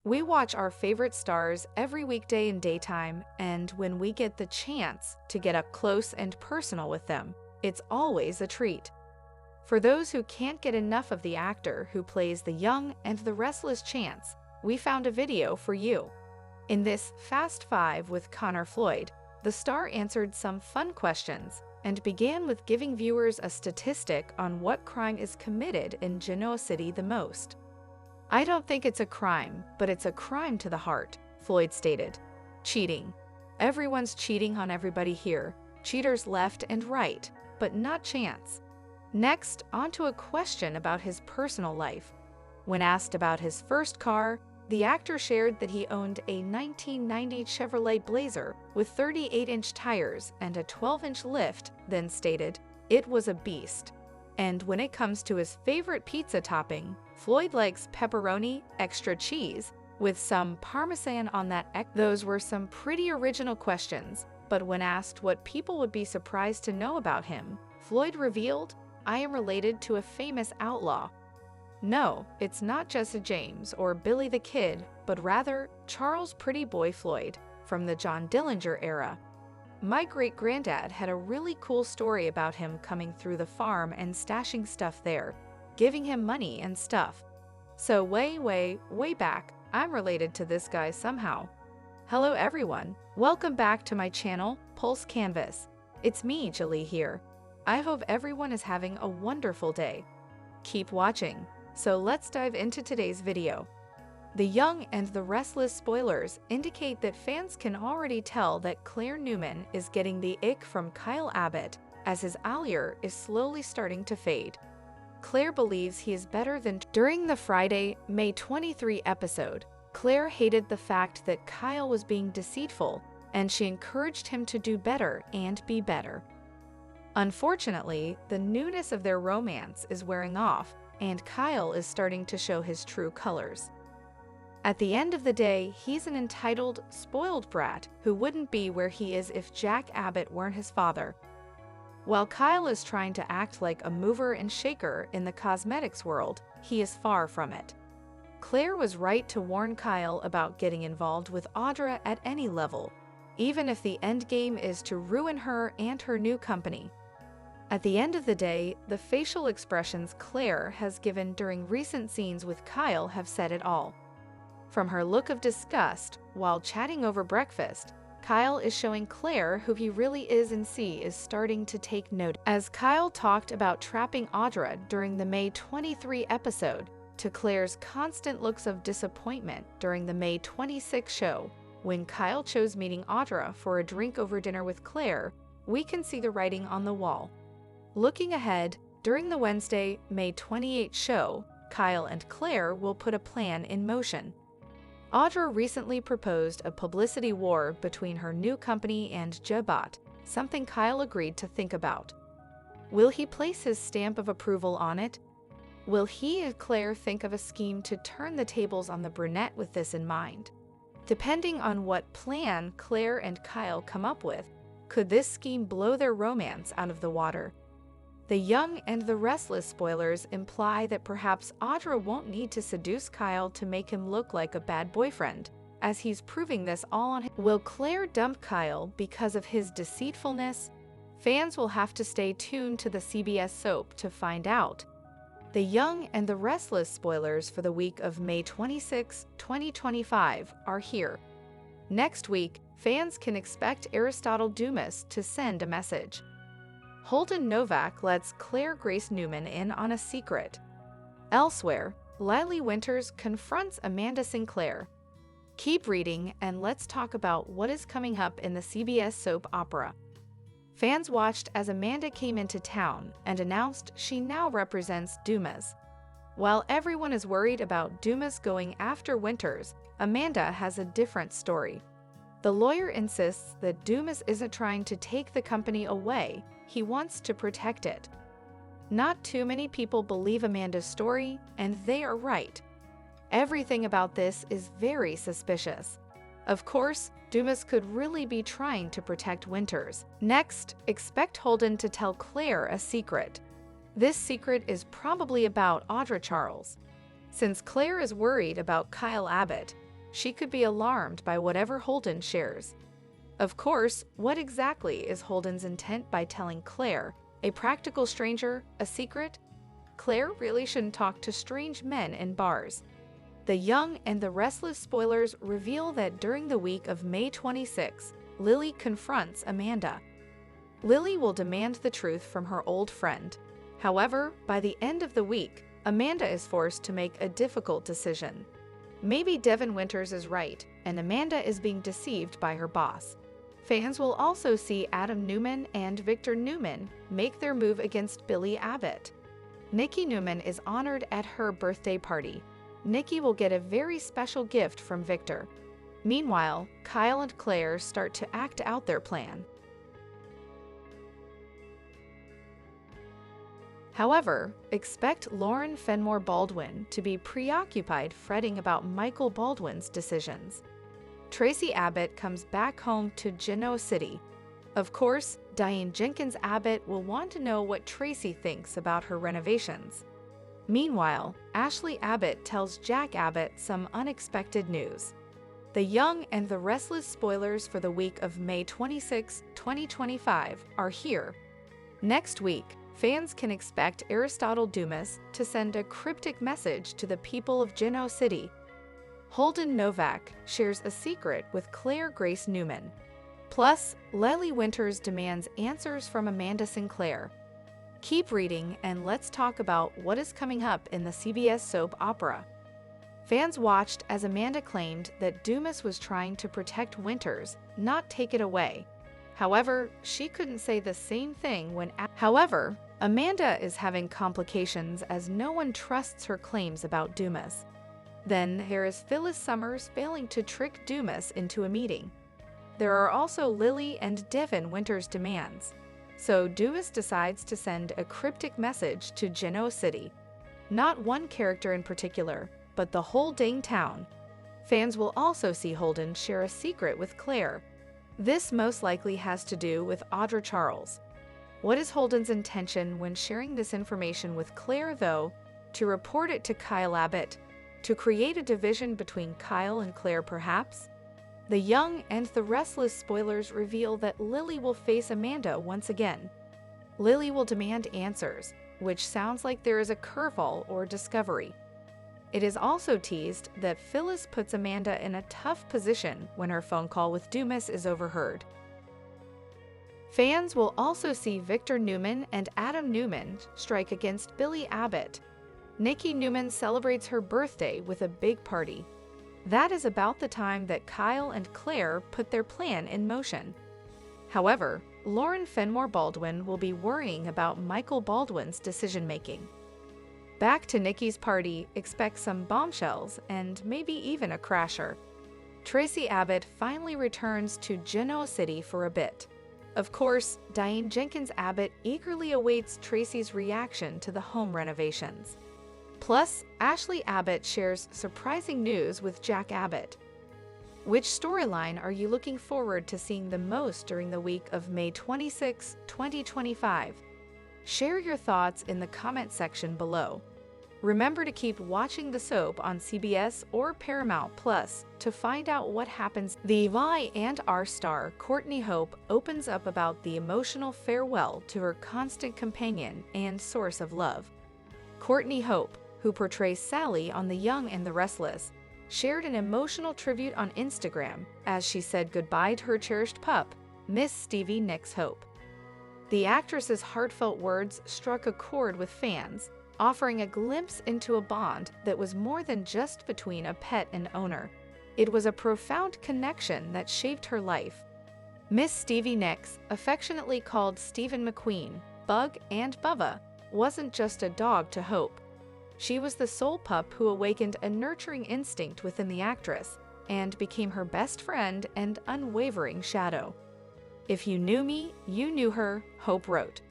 We watch our favorite stars every weekday in daytime, and when we get the chance to get up close and personal with them, it's always a treat. For those who can't get enough of the actor who plays the young and the restless Chance, we found a video for you. In this Fast Five with Connor Floyd, the star answered some fun questions and began with giving viewers a statistic on what crime is committed in Genoa City the most. "I don't think it's a crime, but it's a crime to the heart," Floyd stated. "Cheating. Everyone's cheating on everybody here, cheaters left and right, but not Chance." Next, onto a question about his personal life. When asked about his first car, the actor shared that he owned a 1990 Chevrolet Blazer with 38-inch tires and a 12-inch lift, then stated, "It was a beast." And when it comes to his favorite pizza topping, Floyd likes pepperoni, extra cheese, with some parmesan on that. Those were some pretty original questions, but when asked what people would be surprised to know about him, Floyd revealed, "I am related to a famous outlaw." No, it's not Jesse James or Billy the Kid, but rather Charles Pretty Boy Floyd from the John Dillinger era. "My great-granddad had a really cool story about him coming through the farm and stashing stuff there, giving him money and stuff. So way back, I'm related to this guy somehow." Hello everyone, welcome back to my channel, Pulse Canvas. It's me, Julie here. I hope everyone is having a wonderful day. Keep watching. So let's dive into today's video. The young and the restless spoilers indicate that fans can already tell that Claire Newman is getting the ick from Kyle Abbott as his allure is slowly starting to fade. Claire believes he is better than. During the Friday, May 23 episode, Claire hated the fact that Kyle was being deceitful, and she encouraged him to do better and be better. Unfortunately, the newness of their romance is wearing off, and Kyle is starting to show his true colors. At the end of the day, he's an entitled, spoiled brat who wouldn't be where he is if Jack Abbott weren't his father. While Kyle is trying to act like a mover and shaker in the cosmetics world, he is far from it. Claire was right to warn Kyle about getting involved with Audra at any level, even if the end game is to ruin her and her new company. At the end of the day, the facial expressions Claire has given during recent scenes with Kyle have said it all. From her look of disgust while chatting over breakfast, Kyle is showing Claire who he really is, and she is starting to take note. As Kyle talked about trapping Audra during the May 23 episode, to Claire's constant looks of disappointment during the May 26 show, when Kyle chose meeting Audra for a drink over dinner with Claire, we can see the writing on the wall. Looking ahead, during the Wednesday, May 28 show, Kyle and Claire will put a plan in motion. Audra recently proposed a publicity war between her new company and Jabot, something Kyle agreed to think about. Will he place his stamp of approval on it? Will he and Claire think of a scheme to turn the tables on the brunette with this in mind? Depending on what plan Claire and Kyle come up with, could this scheme blow their romance out of the water? The young and the restless spoilers imply that perhaps Audra won't need to seduce Kyle to make him look like a bad boyfriend, as he's proving this all on him. Will Claire dump Kyle because of his deceitfulness? Fans will have to stay tuned to the CBS soap to find out. The young and the restless spoilers for the week of May 26, 2025 are here. Next week, fans can expect Aristotle Dumas to send a message. Holden Novak lets Claire Grace Newman in on a secret. Elsewhere, Lily Winters confronts Amanda Sinclair. Keep reading and let's talk about what is coming up in the CBS soap opera. Fans watched as Amanda came into town and announced she now represents Dumas. While everyone is worried about Dumas going after Winters, Amanda has a different story. The lawyer insists that Dumas isn't trying to take the company away, he wants to protect it. Not too many people believe Amanda's story, and they are right. Everything about this is very suspicious. Of course, Dumas could really be trying to protect Winters. Next, expect Holden to tell Claire a secret. This secret is probably about Audra Charles. Since Claire is worried about Kyle Abbott, she could be alarmed by whatever Holden shares. Of course, what exactly is Holden's intent by telling Claire, a practical stranger, a secret? Claire really shouldn't talk to strange men in bars. The Young and the Restless spoilers reveal that during the week of May 26, Lily confronts Amanda. Lily will demand the truth from her old friend. However, by the end of the week, Amanda is forced to make a difficult decision. Maybe Devin Winters is right, and Amanda is being deceived by her boss. Fans will also see Adam Newman and Victor Newman make their move against Billy Abbott. Nikki Newman is honored at her birthday party. Nikki will get a very special gift from Victor. Meanwhile, Kyle and Claire start to act out their plan. However, expect Lauren Fenmore Baldwin to be preoccupied fretting about Michael Baldwin's decisions. Tracy Abbott comes back home to Genoa City. Of course, Diane Jenkins Abbott will want to know what Tracy thinks about her renovations. Meanwhile, Ashley Abbott tells Jack Abbott some unexpected news. The Young and the Restless spoilers for the week of May 26, 2025 are here. Next week, fans can expect Aristotle Dumas to send a cryptic message to the people of Genoa City. Holden Novak shares a secret with Claire Grace Newman. Plus, Lely Winters demands answers from Amanda Sinclair. Keep reading and let's talk about what is coming up in the CBS soap opera. Fans watched as Amanda claimed that Dumas was trying to protect Winters, not take it away. However, she couldn't say the same thing when Amanda is having complications as no one trusts her claims about Dumas. Then there is Phyllis Summers failing to trick Dumas into a meeting. There are also Lily and Devin Winters' demands. So Dumas decides to send a cryptic message to Genoa City. Not one character in particular, but the whole dang town. Fans will also see Holden share a secret with Claire. This most likely has to do with Audra Charles. What is Holden's intention when sharing this information with Claire, though? To report it to Kyle Abbott? To create a division between Kyle and Claire, perhaps? The Young and the Restless spoilers reveal that Lily will face Amanda once again. Lily will demand answers, which sounds like there is a curveball or discovery. It is also teased that Phyllis puts Amanda in a tough position when her phone call with Dumas is overheard. Fans will also see Victor Newman and Adam Newman strike against Billy Abbott. Nikki Newman celebrates her birthday with a big party. That is about the time that Kyle and Claire put their plan in motion. However, Lauren Fenmore Baldwin will be worrying about Michael Baldwin's decision-making. Back to Nikki's party, expect some bombshells and maybe even a crasher. Tracy Abbott finally returns to Genoa City for a bit. Of course, Diane Jenkins Abbott eagerly awaits Tracy's reaction to the home renovations. Plus, Ashley Abbott shares surprising news with Jack Abbott. Which storyline are you looking forward to seeing the most during the week of May 26, 2025? Share your thoughts in the comment section below. Remember to keep watching the soap on CBS or Paramount Plus to find out what happens. The Y&R star Courtney Hope opens up about the emotional farewell to her constant companion and source of love. Courtney Hope, who portrays Sally on The Young and the Restless, shared an emotional tribute on Instagram as she said goodbye to her cherished pup, Miss Stevie Nicks Hope. The actress's heartfelt words struck a chord with fans, offering a glimpse into a bond that was more than just between a pet and owner. It was a profound connection that shaped her life. Miss Stevie Nicks, affectionately called Stephen McQueen, Bug, and Bubba, wasn't just a dog to Hope. She was the sole pup who awakened a nurturing instinct within the actress and became her best friend and unwavering shadow. If you knew me, you knew her, Hope wrote.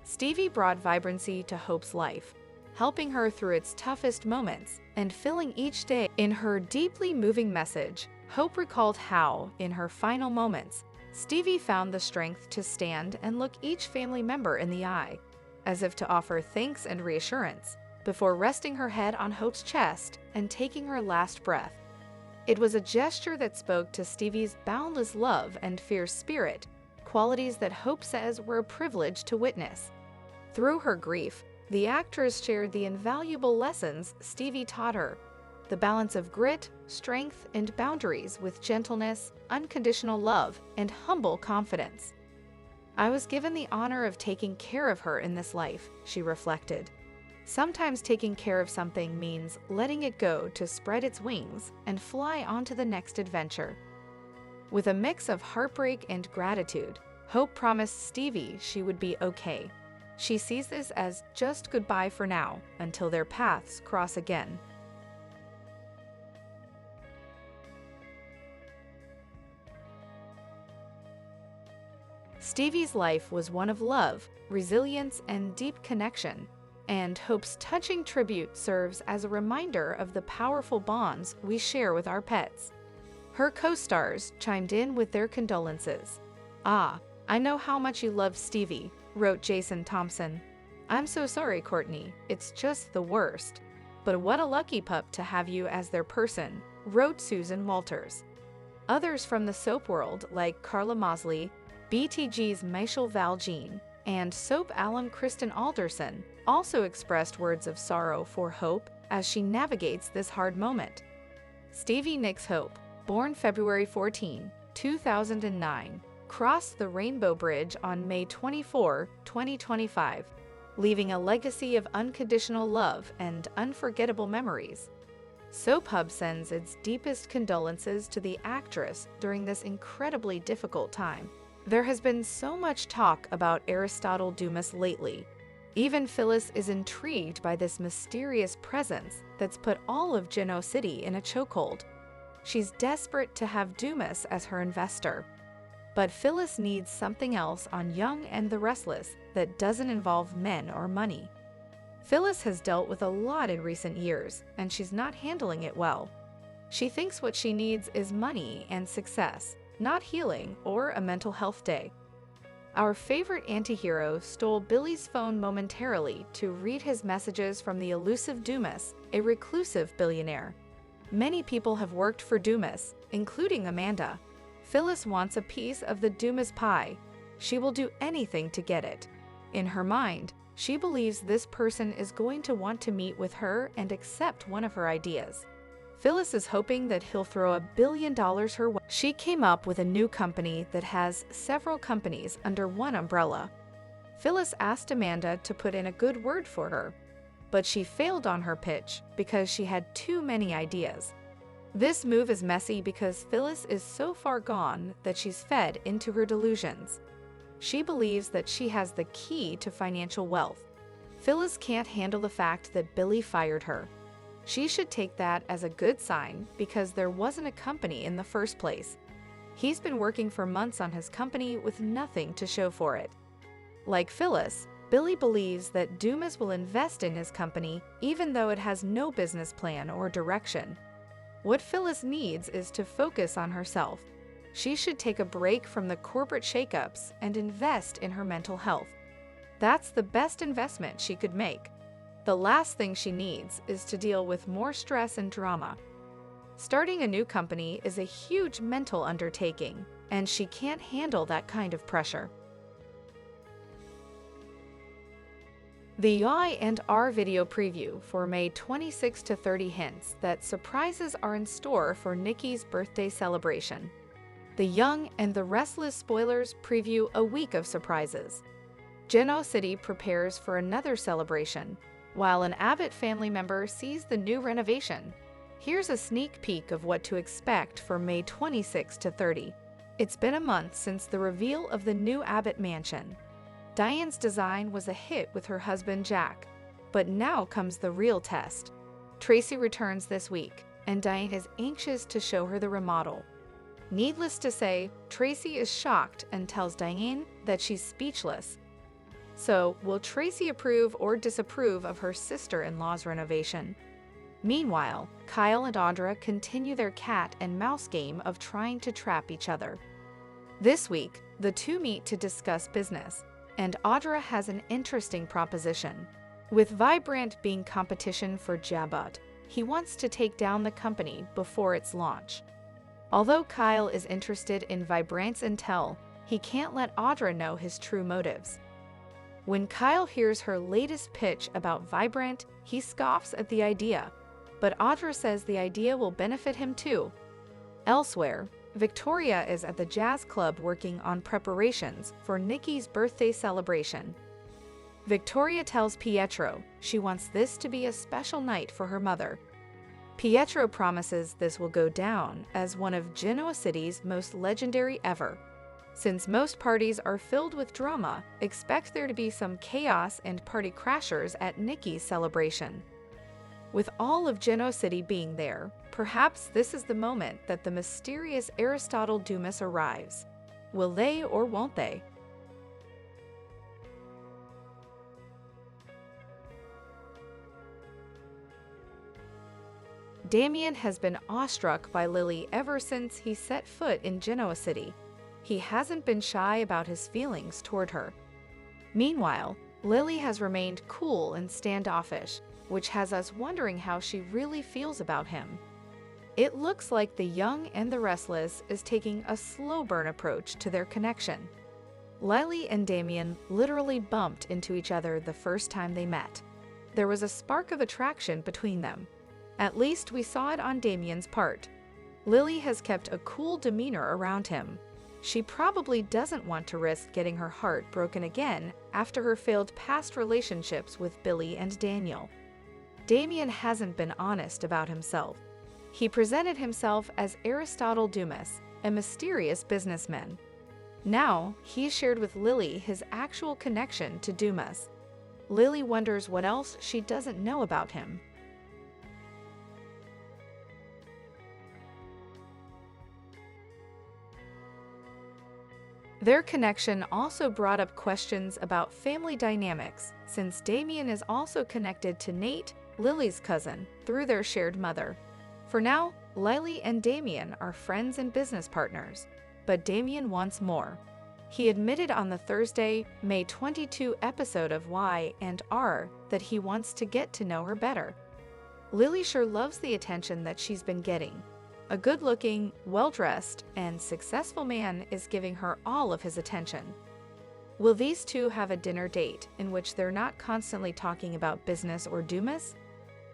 Stevie brought vibrancy to Hope's life, helping her through its toughest moments and filling each day. In her deeply moving message, Hope recalled how, in her final moments, Stevie found the strength to stand and look each family member in the eye, as if to offer thanks and reassurance, before resting her head on Hope's chest and taking her last breath. It was a gesture that spoke to Stevie's boundless love and fierce spirit, qualities that Hope says were a privilege to witness. Through her grief, the actress shared the invaluable lessons Stevie taught her: the balance of grit, strength, and boundaries with gentleness, unconditional love, and humble confidence. "I was given the honor of taking care of her in this life," she reflected. Sometimes taking care of something means letting it go to spread its wings and fly on to the next adventure. With a mix of heartbreak and gratitude, Hope promised Stevie she would be okay. She sees this as just goodbye for now, until their paths cross again. Stevie's life was one of love, resilience, and deep connection, and Hope's touching tribute serves as a reminder of the powerful bonds we share with our pets. Her co-stars chimed in with their condolences. "Ah, I know how much you love Stevie," wrote Jason Thompson. "I'm so sorry, Courtney. It's just the worst. But what a lucky pup to have you as their person," wrote Susan Walters. Others from the soap world, like Carla Mosley, BTG's Michelle Valjean, and soap alum Kristen Alderson, also expressed words of sorrow for Hope as she navigates this hard moment. Stevie Nicks Hope, born February 14, 2009, crossed the Rainbow Bridge on May 24, 2025, leaving a legacy of unconditional love and unforgettable memories. Soap Hub sends its deepest condolences to the actress during this incredibly difficult time. There has been so much talk about Aristotle Dumas lately. Even Phyllis is intrigued by this mysterious presence that's put all of Genoa City in a chokehold. She's desperate to have Dumas as her investor. But Phyllis needs something else on Young and the Restless that doesn't involve men or money. Phyllis has dealt with a lot in recent years, and she's not handling it well. She thinks what she needs is money and success, not healing or a mental health day. Our favorite antihero stole Billy's phone momentarily to read his messages from the elusive Dumas, a reclusive billionaire. Many people have worked for Dumas, including Amanda. Phyllis wants a piece of the Dumas pie. She will do anything to get it. In her mind, she believes this person is going to want to meet with her and accept one of her ideas. Phyllis is hoping that he'll throw $1 billion her way. She came up with a new company that has several companies under one umbrella. Phyllis asked Amanda to put in a good word for her, but she failed on her pitch because she had too many ideas. This move is messy because Phyllis is so far gone that she's fed into her delusions. She believes that she has the key to financial wealth. Phyllis can't handle the fact that Billy fired her. She should take that as a good sign because there wasn't a company in the first place. He's been working for months on his company with nothing to show for it. Like Phyllis, Billy believes that Dumas will invest in his company even though it has no business plan or direction. What Phyllis needs is to focus on herself. She should take a break from the corporate shakeups and invest in her mental health. That's the best investment she could make. The last thing she needs is to deal with more stress and drama. Starting a new company is a huge mental undertaking, and she can't handle that kind of pressure. The Y&R video preview for May 26 to 30 hints that surprises are in store for Nikki's birthday celebration. The Young and the Restless spoilers preview a week of surprises. Genoa City prepares for another celebration, while an Abbott family member sees the new renovation. Here's a sneak peek of what to expect for May 26 to 30. It's been a month since the reveal of the new Abbott mansion. Diane's design was a hit with her husband Jack, but now comes the real test. Tracy returns this week, and Diane is anxious to show her the remodel. Needless to say, Tracy is shocked and tells Diane that she's speechless. So, will Tracy approve or disapprove of her sister-in-law's renovation? Meanwhile, Kyle and Audra continue their cat and mouse game of trying to trap each other. This week, the two meet to discuss business, and Audra has an interesting proposition. With Vibrant being competition for Jabot, he wants to take down the company before its launch. Although Kyle is interested in Vibrant's intel, he can't let Audra know his true motives. When Kyle hears her latest pitch about Vibrant, he scoffs at the idea, but Audra says the idea will benefit him too. Elsewhere, Victoria is at the jazz club working on preparations for Nikki's birthday celebration. Victoria tells Pietro she wants this to be a special night for her mother. Pietro promises this will go down as one of Genoa City's most legendary ever. Since most parties are filled with drama, expect there to be some chaos and party crashers at Nikki's celebration. With all of Genoa City being there, perhaps this is the moment that the mysterious Aristotle Dumas arrives. Will they or won't they? Damien has been awestruck by Lily ever since he set foot in Genoa City. He hasn't been shy about his feelings toward her. Meanwhile, Lily has remained cool and standoffish, which has us wondering how she really feels about him. It looks like the young and the restless is taking a slow burn approach to their connection. Lily and Damien literally bumped into each other the first time they met. There was a spark of attraction between them. At least we saw it on Damien's part. Lily has kept a cool demeanor around him. She probably doesn't want to risk getting her heart broken again after her failed past relationships with Billy and Daniel. Damien hasn't been honest about himself. He presented himself as Aristotle Dumas, a mysterious businessman. Now, he shared with Lily his actual connection to Dumas. Lily wonders what else she doesn't know about him. Their connection also brought up questions about family dynamics, since Damien is also connected to Nate, Lily's cousin, through their shared mother. For now, Lily and Damien are friends and business partners, but Damien wants more. He admitted on the Thursday, May 22 episode of Y&R that he wants to get to know her better. Lily sure loves the attention that she's been getting. A good-looking, well-dressed, and successful man is giving her all of his attention. Will these two have a dinner date in which they're not constantly talking about business or Dumas?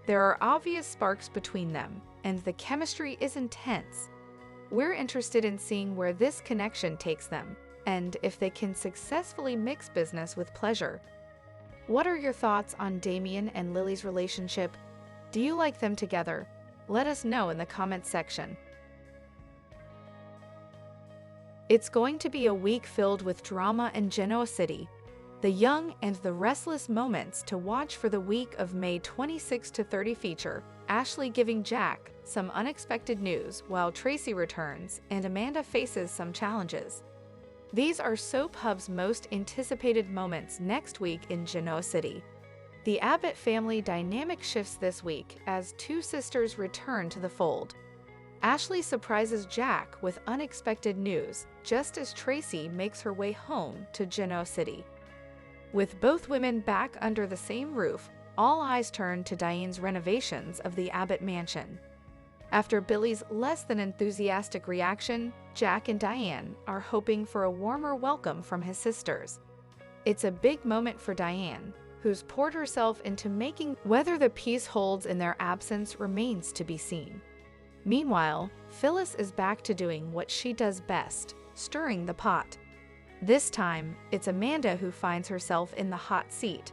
There are obvious sparks between them, and the chemistry is intense. We're interested in seeing where this connection takes them, and if they can successfully mix business with pleasure. What are your thoughts on Damien and Lily's relationship? Do you like them together? Let us know in the comments section. It's going to be a week filled with drama in Genoa City. The young and the restless moments to watch for the week of May 26 to 30 feature Ashley giving Jack some unexpected news while Tracy returns and Amanda faces some challenges. These are Soap Hub's most anticipated moments next week in Genoa City. The Abbott family dynamic shifts this week as two sisters return to the fold. Ashley surprises Jack with unexpected news just as Tracy makes her way home to Genoa City. With both women back under the same roof, all eyes turn to Diane's renovations of the Abbott mansion. After Billy's less than enthusiastic reaction, Jack and Diane are hoping for a warmer welcome from his sisters. It's a big moment for Diane, who's poured herself into making whether the peace holds in their absence remains to be seen. Meanwhile, Phyllis is back to doing what she does best, stirring the pot. This time, it's Amanda who finds herself in the hot seat.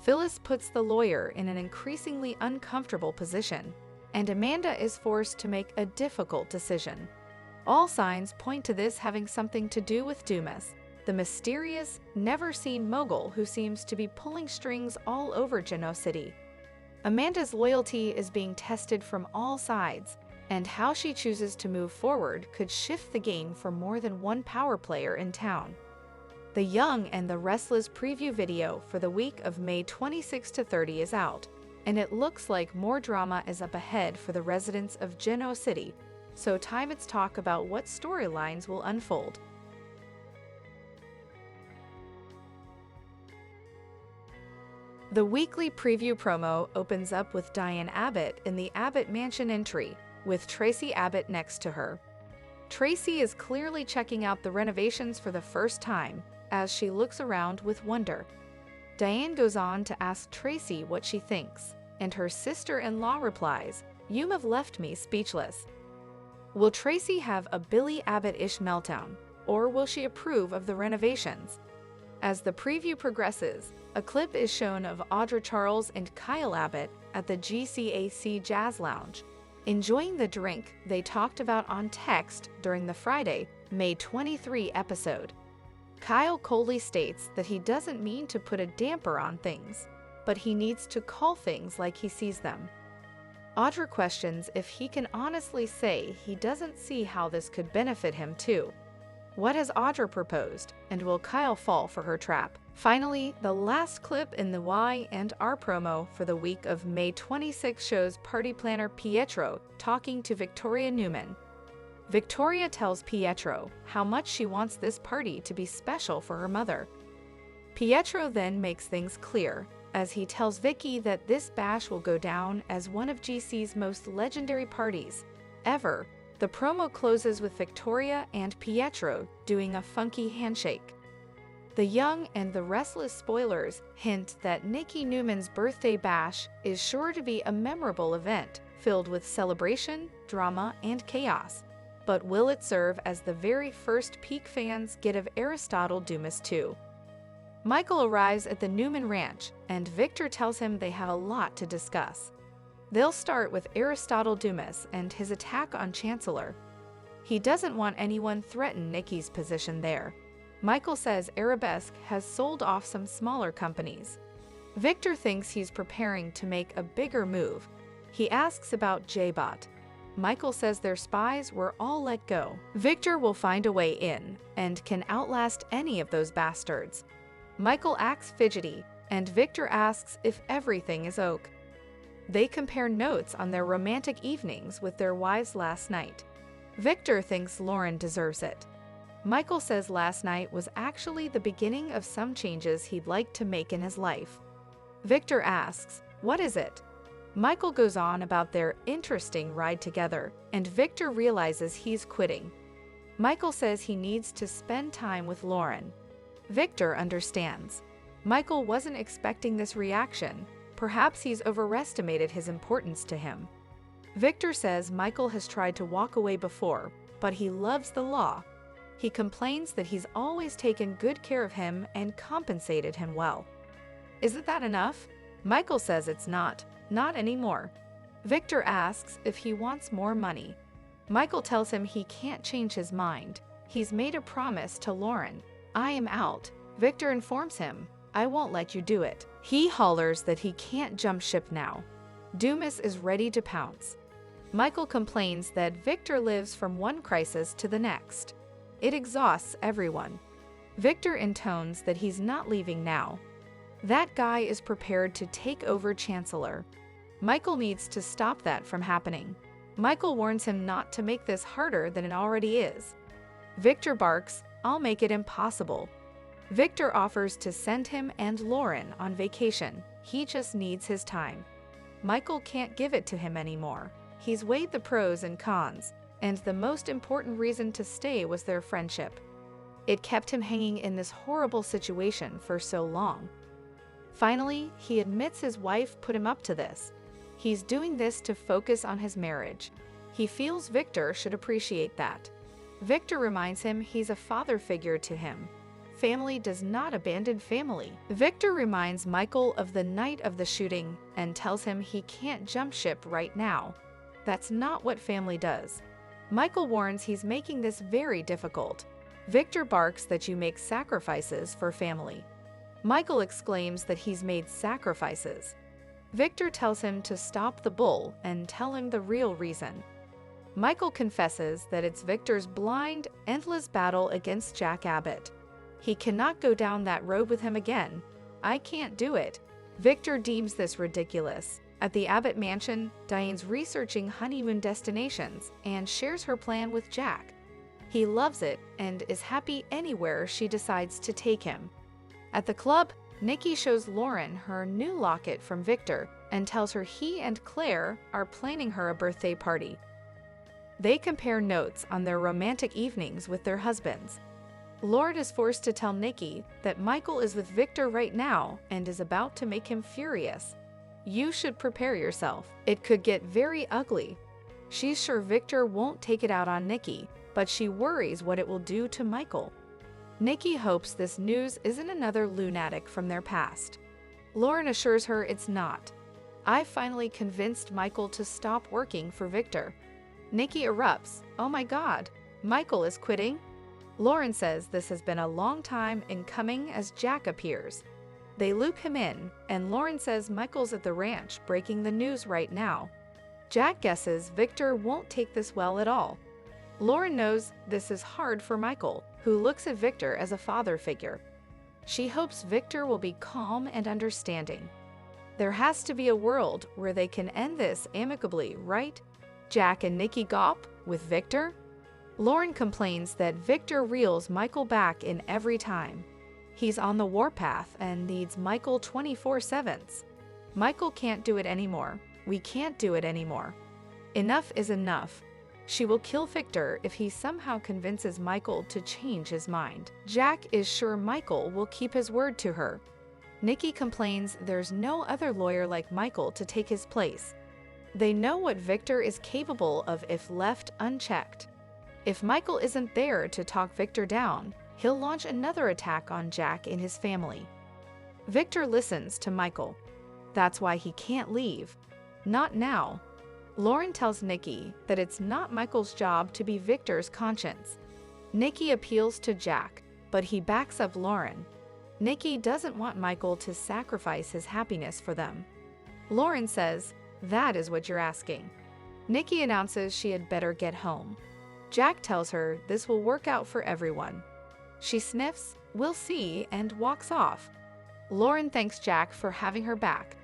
Phyllis puts the lawyer in an increasingly uncomfortable position, and Amanda is forced to make a difficult decision. All signs point to this having something to do with Dumas, the mysterious, never-seen mogul who seems to be pulling strings all over Genoa City. Amanda's loyalty is being tested from all sides, and how she chooses to move forward could shift the game for more than one power player in town. The Young and the Restless preview video for the week of May 26 to 30 is out, and it looks like more drama is up ahead for the residents of Genoa City, so time to talk about what storylines will unfold. The weekly preview promo opens up with Diane Abbott in the Abbott Mansion entry, with Tracy Abbott next to her. Tracy is clearly checking out the renovations for the first time, as she looks around with wonder. Diane goes on to ask Tracy what she thinks, and her sister-in-law replies, "You have left me speechless." Will Tracy have a Billy Abbott-ish meltdown, or will she approve of the renovations? As the preview progresses, a clip is shown of Audra Charles and Kyle Abbott at the GCAC Jazz Lounge, enjoying the drink they talked about on text during the Friday, May 23 episode. Kyle coldly states that he doesn't mean to put a damper on things, but he needs to call things like he sees them. Audra questions if he can honestly say he doesn't see how this could benefit him too. What has Audra proposed, and will Kyle fall for her trap? Finally, the last clip in the Y&R promo for the week of May 26 shows party planner Pietro talking to Victoria Newman. Victoria tells Pietro how much she wants this party to be special for her mother. Pietro then makes things clear, as he tells Vicky that this bash will go down as one of GC's most legendary parties ever. The promo closes with Victoria and Pietro doing a funky handshake. The Young and the Restless spoilers hint that Nikki Newman's birthday bash is sure to be a memorable event filled with celebration, drama, and chaos. But will it serve as the very first peak fans get of Aristotle Dumas too? Michael arrives at the Newman Ranch, and Victor tells him they have a lot to discuss. They'll start with Aristotle Dumas and his attack on Chancellor. He doesn't want anyone threaten Nikki's position there. Michael says Arabesque has sold off some smaller companies. Victor thinks he's preparing to make a bigger move. He asks about J-Bot. Michael says their spies were all let go. Victor will find a way in and can outlast any of those bastards. Michael acts fidgety, and Victor asks if everything is ok. They compare notes on their romantic evenings with their wives last night. Victor thinks Lauren deserves it. Michael says last night was actually the beginning of some changes he'd like to make in his life. Victor asks, "What is it?" Michael goes on about their interesting ride together, and Victor realizes he's quitting. Michael says he needs to spend time with Lauren. Victor understands. Michael wasn't expecting this reaction. Perhaps he's overestimated his importance to him. Victor says Michael has tried to walk away before, but he loves the law. He complains that he's always taken good care of him and compensated him well. Isn't that enough? Michael says it's not anymore. Victor asks if he wants more money. Michael tells him he can't change his mind. He's made a promise to Lauren. "I am out." Victor informs him, "I won't let you do it." He hollers that he can't jump ship now. Dumas is ready to pounce. Michael complains that Victor lives from one crisis to the next. It exhausts everyone. Victor intones that he's not leaving now. That guy is prepared to take over Chancellor. Michael needs to stop that from happening. Michael warns him not to make this harder than it already is. Victor barks, "I'll make it impossible." Victor offers to send him and Lauren on vacation. He just needs his time. Michael can't give it to him anymore. He's weighed the pros and cons, and the most important reason to stay was their friendship. It kept him hanging in this horrible situation for so long. Finally, he admits his wife put him up to this. He's doing this to focus on his marriage. He feels Victor should appreciate that. Victor reminds him he's a father figure to him. Family does not abandon family. Victor reminds Michael of the night of the shooting and tells him he can't jump ship right now. That's not what family does. Michael warns he's making this very difficult. Victor barks that you make sacrifices for family. Michael exclaims that he's made sacrifices. Victor tells him to stop the bull and tell him the real reason. Michael confesses that it's Victor's blind, endless battle against Jack Abbott. He cannot go down that road with him again. "I can't do it." Victor deems this ridiculous. At the Abbott mansion, Diane's researching honeymoon destinations and shares her plan with Jack. He loves it and is happy anywhere she decides to take him. At the club, Nikki shows Lauren her new locket from Victor and tells her he and Claire are planning her a birthday party. They compare notes on their romantic evenings with their husbands. Lauren is forced to tell Nikki that Michael is with Victor right now and is about to make him furious. You should prepare yourself. It could get very ugly. She's sure Victor won't take it out on Nikki, but she worries what it will do to Michael. Nikki hopes this news isn't another lunatic from their past. Lauren assures her it's not. I finally convinced Michael to stop working for Victor. Nikki erupts. Oh my God, Michael is quitting? Lauren says this has been a long time in coming as Jack appears. They loop him in, and Lauren says Michael's at the ranch breaking the news right now. Jack guesses Victor won't take this well at all. Lauren knows this is hard for Michael, who looks at Victor as a father figure. She hopes Victor will be calm and understanding. There has to be a world where they can end this amicably, right? Jack and Nikki gawp with Victor? Lauren complains that Victor reels Michael back in every time. He's on the warpath and needs Michael 24/7. Michael can't do it anymore. We can't do it anymore. Enough is enough. She will kill Victor if he somehow convinces Michael to change his mind. Jack is sure Michael will keep his word to her. Nikki complains there's no other lawyer like Michael to take his place. They know what Victor is capable of if left unchecked. If Michael isn't there to talk Victor down, he'll launch another attack on Jack and his family. Victor listens to Michael. That's why he can't leave. Not now. Lauren tells Nikki that it's not Michael's job to be Victor's conscience. Nikki appeals to Jack, but he backs up Lauren. Nikki doesn't want Michael to sacrifice his happiness for them. Lauren says, "That is what you're asking." Nikki announces she had better get home. Jack tells her this will work out for everyone. She sniffs, "We'll see," and walks off. Lauren thanks Jack for having her back.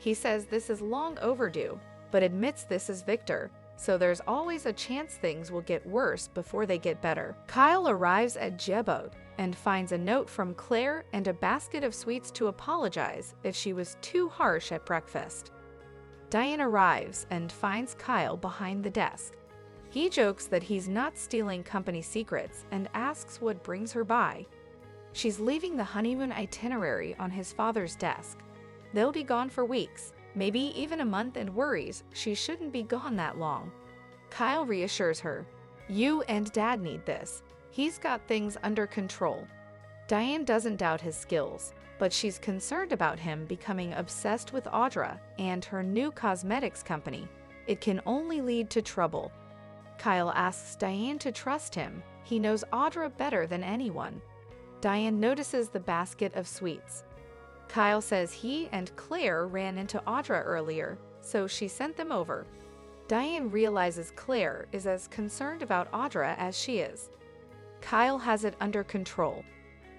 He says this is long overdue, but admits this is Victor, so there's always a chance things will get worse before they get better. Kyle arrives at Jebot and finds a note from Claire and a basket of sweets to apologize if she was too harsh at breakfast. Diane arrives and finds Kyle behind the desk. He jokes that he's not stealing company secrets and asks what brings her by. She's leaving the honeymoon itinerary on his father's desk. They'll be gone for weeks, maybe even a month, and worries she shouldn't be gone that long. Kyle reassures her, "You and Dad need this. He's got things under control." Diane doesn't doubt his skills, but she's concerned about him becoming obsessed with Audra and her new cosmetics company. It can only lead to trouble. Kyle asks Diane to trust him. He knows Audra better than anyone. Diane notices the basket of sweets. Kyle says he and Claire ran into Audra earlier, so she sent them over. Diane realizes Claire is as concerned about Audra as she is. Kyle has it under control.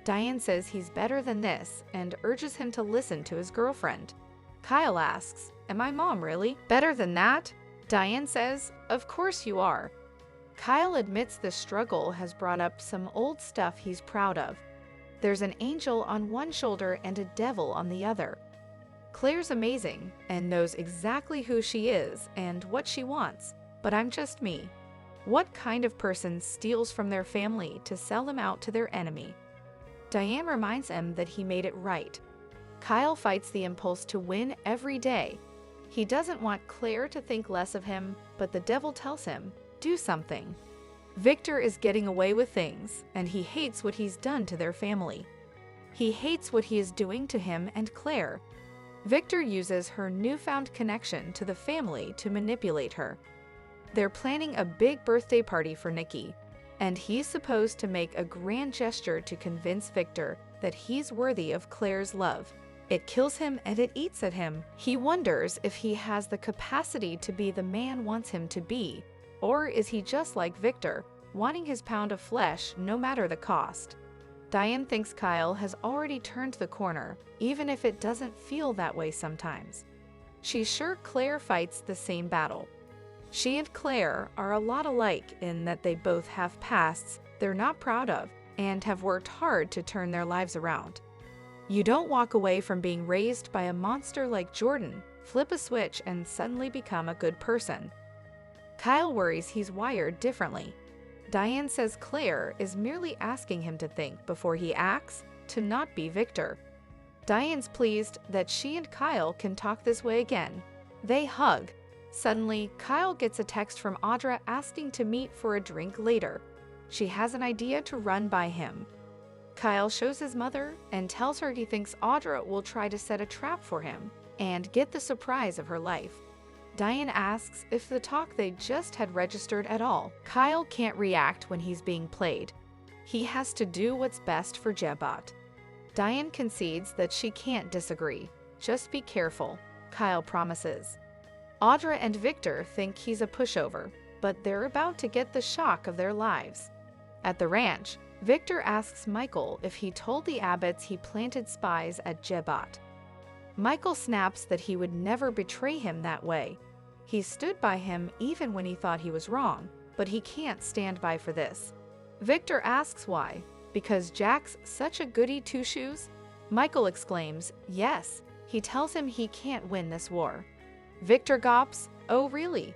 Diane says he's better than this and urges him to listen to his girlfriend. Kyle asks, "Am I mom really? Better than that?" Diane says, "Of course you are." Kyle admits the struggle has brought up some old stuff he's proud of. There's an angel on one shoulder and a devil on the other. Claire's amazing and knows exactly who she is and what she wants, but I'm just me. What kind of person steals from their family to sell them out to their enemy? Diane reminds him that he made it right. Kyle fights the impulse to win every day. He doesn't want Claire to think less of him, but the devil tells him, "Do something." Victor is getting away with things, and he hates what he's done to their family. He hates what he is doing to him and Claire. Victor uses her newfound connection to the family to manipulate her. They're planning a big birthday party for Nikki, and he's supposed to make a grand gesture to convince Victor that he's worthy of Claire's love. It kills him and it eats at him. He wonders if he has the capacity to be the man wants him to be, or is he just like Victor, wanting his pound of flesh no matter the cost? Diane thinks Kyle has already turned the corner, even if it doesn't feel that way sometimes. She's sure Claire fights the same battle. She and Claire are a lot alike in that they both have pasts they're not proud of and have worked hard to turn their lives around. You don't walk away from being raised by a monster like Jordan, flip a switch, and suddenly become a good person. Kyle worries he's wired differently. Diane says Claire is merely asking him to think before he acts, to not be Victor. Diane's pleased that she and Kyle can talk this way again. They hug. Suddenly, Kyle gets a text from Audra asking to meet for a drink later. She has an idea to run by him. Kyle shows his mother and tells her he thinks Audra will try to set a trap for him and get the surprise of her life. Diane asks if the talk they just had registered at all. Kyle can't react when he's being played. He has to do what's best for Jebot. Diane concedes that she can't disagree. Just be careful, Kyle promises. Audra and Victor think he's a pushover, but they're about to get the shock of their lives. At the ranch, Victor asks Michael if he told the Abbotts he planted spies at Jebot. Michael snaps that he would never betray him that way. He stood by him even when he thought he was wrong, but he can't stand by for this. Victor asks why. Because Jack's such a goody two-shoes? Michael exclaims, yes. He tells him he can't win this war. Victor gawps, oh really?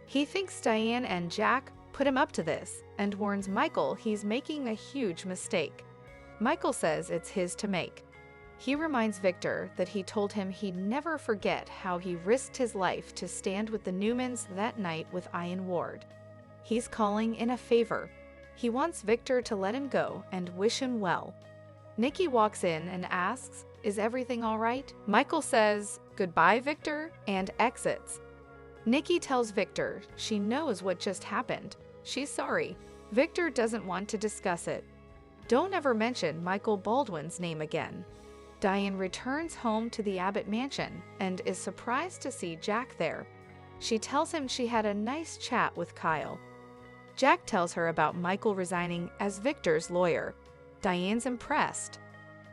He thinks Diane and Jack put him up to this and warns Michael he's making a huge mistake. Michael says it's his to make. He reminds Victor that he told him he'd never forget how he risked his life to stand with the Newmans that night with Ian Ward. He's calling in a favor. He wants Victor to let him go and wish him well. Nikki walks in and asks, is everything all right? Michael says, goodbye, Victor, and exits. Nikki tells Victor she knows what just happened. She's sorry. Victor doesn't want to discuss it. Don't ever mention Michael Baldwin's name again. Diane returns home to the Abbott mansion and is surprised to see Jack there. She tells him she had a nice chat with Kyle. Jack tells her about Michael resigning as Victor's lawyer. Diane's impressed.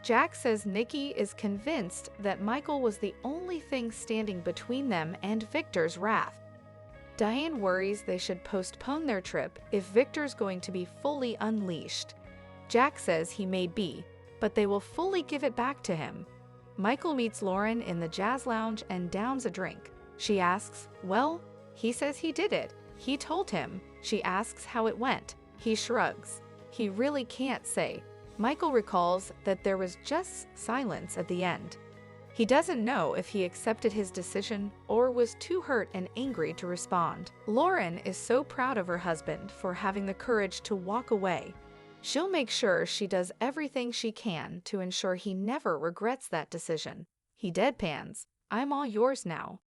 Jack says Nikki is convinced that Michael was the only thing standing between them and Victor's wrath. Diane worries they should postpone their trip if Victor's going to be fully unleashed. Jack says he may be, but they will fully give it back to him. Michael meets Lauren in the jazz lounge and downs a drink. She asks, well, he says he did it. He told him. She asks how it went. He shrugs. He really can't say. Michael recalls that there was just silence at the end. He doesn't know if he accepted his decision or was too hurt and angry to respond. Lauren is so proud of her husband for having the courage to walk away. She'll make sure she does everything she can to ensure he never regrets that decision. He deadpans, I'm all yours now.